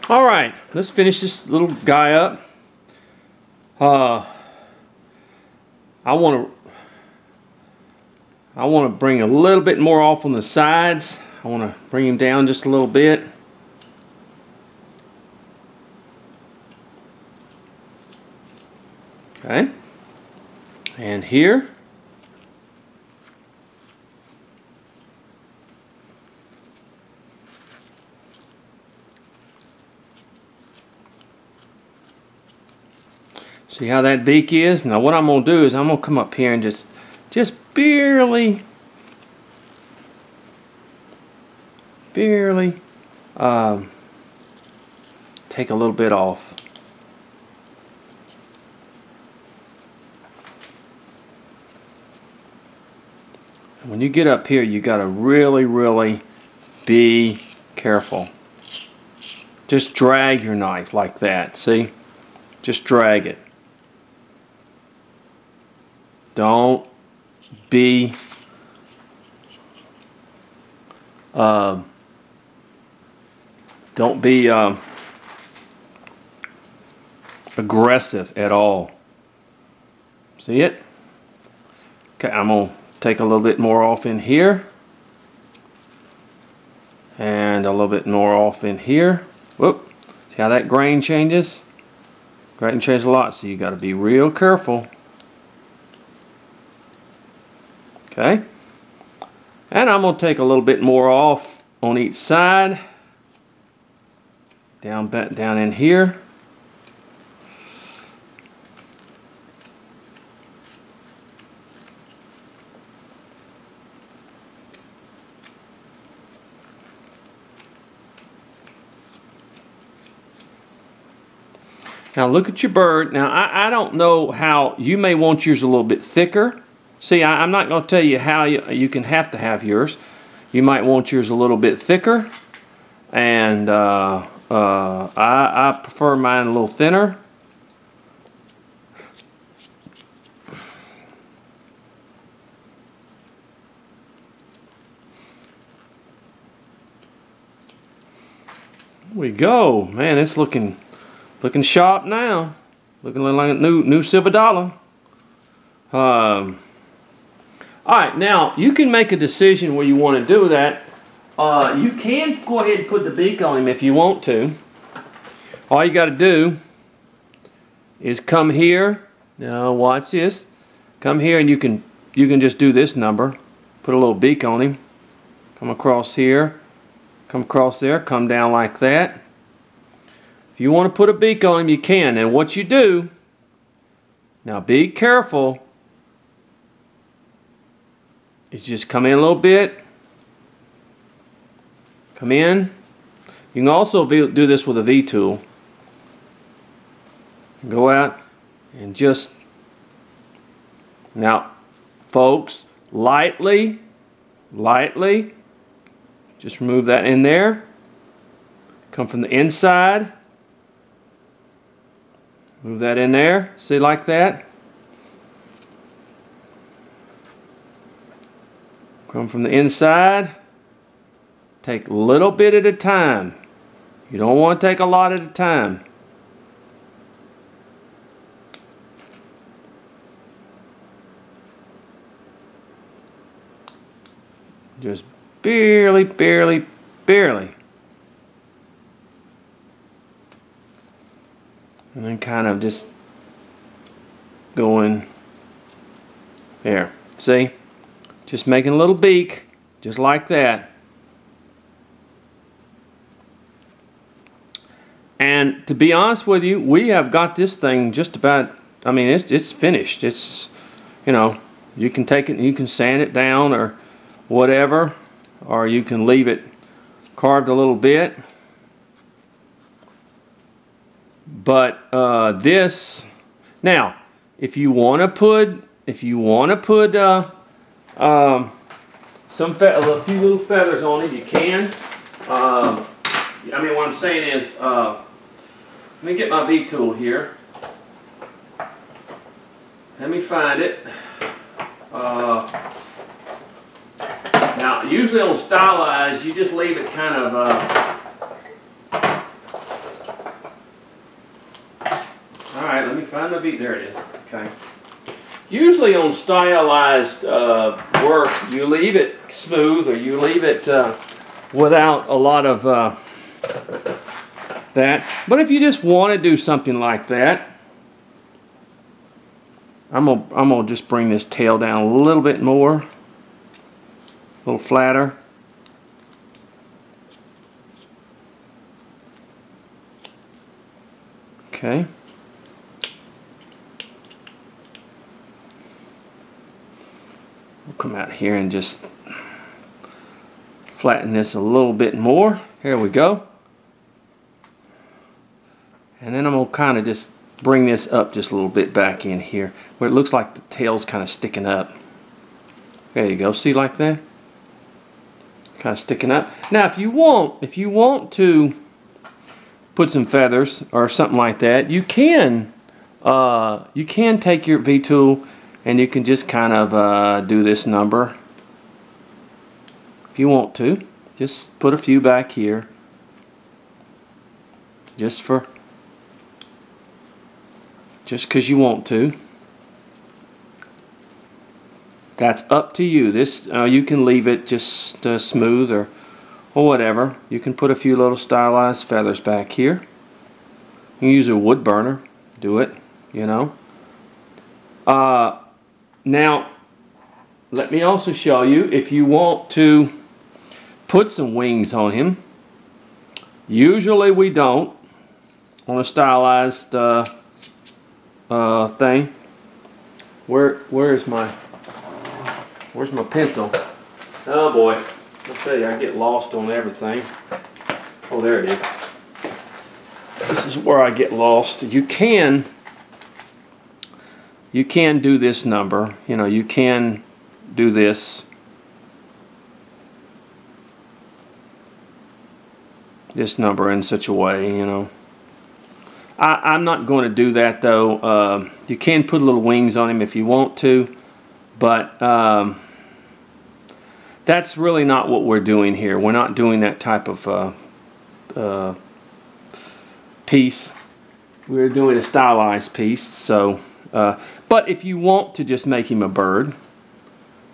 All right, let's finish this little guy up. I want to bring a little bit more off on the sides. I want to bring him down just a little bit. Okay, and here. See how that beak is? Now what I'm going to do is I'm going to come up here and just barely take a little bit off. When you get up here, you got to really be careful. Just drag your knife like that, see? Just drag it. Don't be aggressive at all. See it? Okay, I'm going to take a little bit more off in here. And a little bit more off in here. Whoop. See how that grain changes? Grain changes a lot, so you got to be real careful. Okay. And I'm going to take a little bit more off on each side. Down in here. Now look at your bird. Now I don't know how, you may want yours a little bit thicker. See, I'm not going to tell you how you can have to have yours. You might want yours a little bit thicker. And I prefer mine a little thinner. There we go. Man, it's looking sharp now. Looking like a new silver dollar. Alright, now you can make a decision where you want to do that. You can go ahead and put the beak on him if you want to. All you got to do is come here. Now watch this. Come here and you can just do this number. Put a little beak on him. Come across here. Come across there. Come down like that. If you want to put a beak on him, you can. And what you do, now be careful, is just come in a little bit. Come in. You can also do this with a V-tool. Go out and just, now folks, lightly, just remove that in there. Come from the inside. Move that in there. See, like that. Come from the inside. Take a little bit at a time. You don't want to take a lot at a time. Just barely. And then kind of just going there. See? Just making a little beak, just like that. And to be honest with you, we have got this thing just about, I mean, it's finished. It's, you know, you can take it and you can sand it down or whatever, or you can leave it carved a little bit. But this, now, if you want to put a few little feathers on it, you can. I mean, what I'm saying is, let me get my V-tool here. Let me find it. Now, usually on Stylized, you just leave it kind of find my bead. There it is. Okay. Usually on stylized work, you leave it smooth, or you leave it without a lot of that. But if you just want to do something like that, I'm gonna just bring this tail down a little bit more, a little flatter. Okay. We'll come out here and just flatten this a little bit more. Here we go. And then I'm going to kind of just bring this up just a little bit back in here, where it looks like the tail's kind of sticking up. There you go. See, like that? Kind of sticking up. Now, if you want to put some feathers or something like that, you can take your V-tool and you can just kind of do this number. If you want to, just put a few back here, just because you want to. That's up to you. This you can leave it just smooth or whatever. You can put a few little stylized feathers back here. You can use a wood burner. Do it, you know. Now, let me also show you, if you want to put some wings on him. Usually we don't on a stylized thing. Where's my pencil? Oh boy, I'll tell you, I get lost on everything. Oh, there it is. This is where I get lost. You can do this number. You know, you can do this number in such a way, you know. I'm not going to do that though. You can put little wings on him if you want to, but that's really not what we're doing here. We're not doing that type of piece. We're doing a stylized piece. So, but if you want to just make him a bird,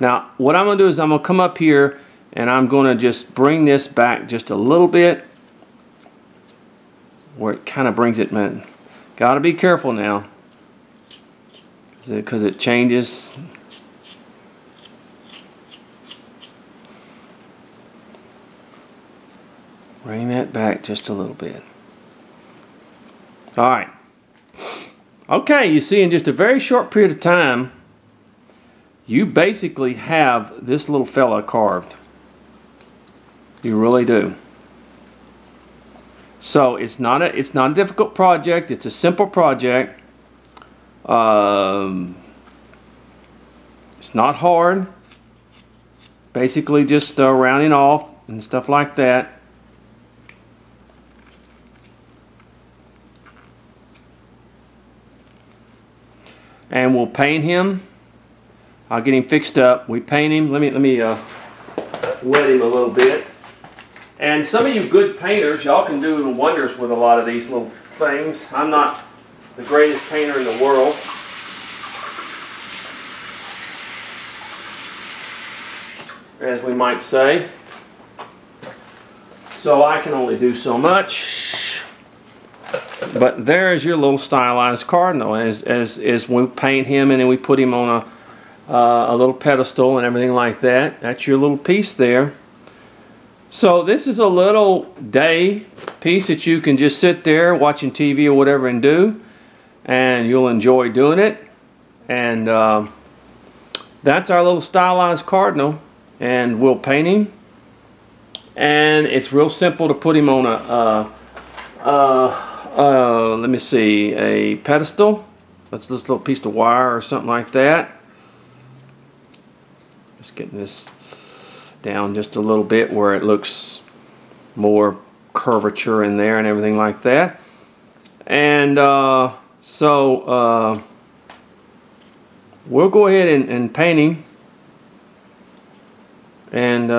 now what I'm going to do is I'm going to come up here and I'm going to just bring this back just a little bit, where it kind of brings it, man. Got to be careful now, because it changes. Bring that back just a little bit. All right. Okay, you see, in just a very short period of time, you basically have this little fella carved. You really do. So it's not a difficult project. It's a simple project. It's not hard. Basically just rounding off and stuff like that. And we'll paint him. I'll get him fixed up. We paint him. Let me wet him a little bit. And some of you good painters, y'all can do wonders with a lot of these little things. I'm not the greatest painter in the world. As we might say. So I can only do so much. But there's your little stylized cardinal. As we paint him and then we put him on a little pedestal and everything like that. That's your little piece there. So this is a little day piece that you can just sit there watching TV or whatever and do, and you'll enjoy doing it. And that's our little stylized cardinal, and we'll paint him. And it's real simple to put him on let me see, a pedestal. That's this little piece of wire or something like that. Just getting this down just a little bit where it looks more curvature in there and everything like that. And so we'll go ahead and paint him. And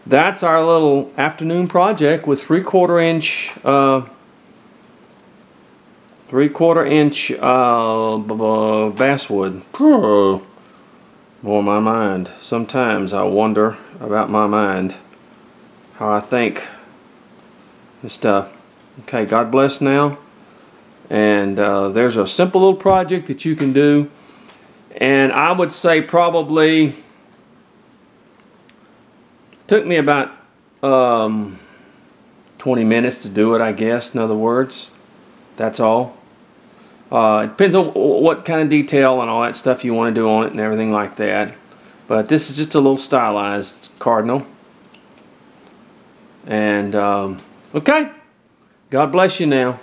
that's our little afternoon project with 3/4 inch 3/4 inch basswood. Boy, my mind. Sometimes I wonder about my mind, how I think and stuff. Okay, God bless now. And there's a simple little project that you can do. And I would say probably took me about 20 minutes to do it, I guess, in other words. That's all. It depends on what kind of detail and all that stuff you want to do on it and everything like that. But this is just a little stylized Cardinal. And, okay. God bless you now.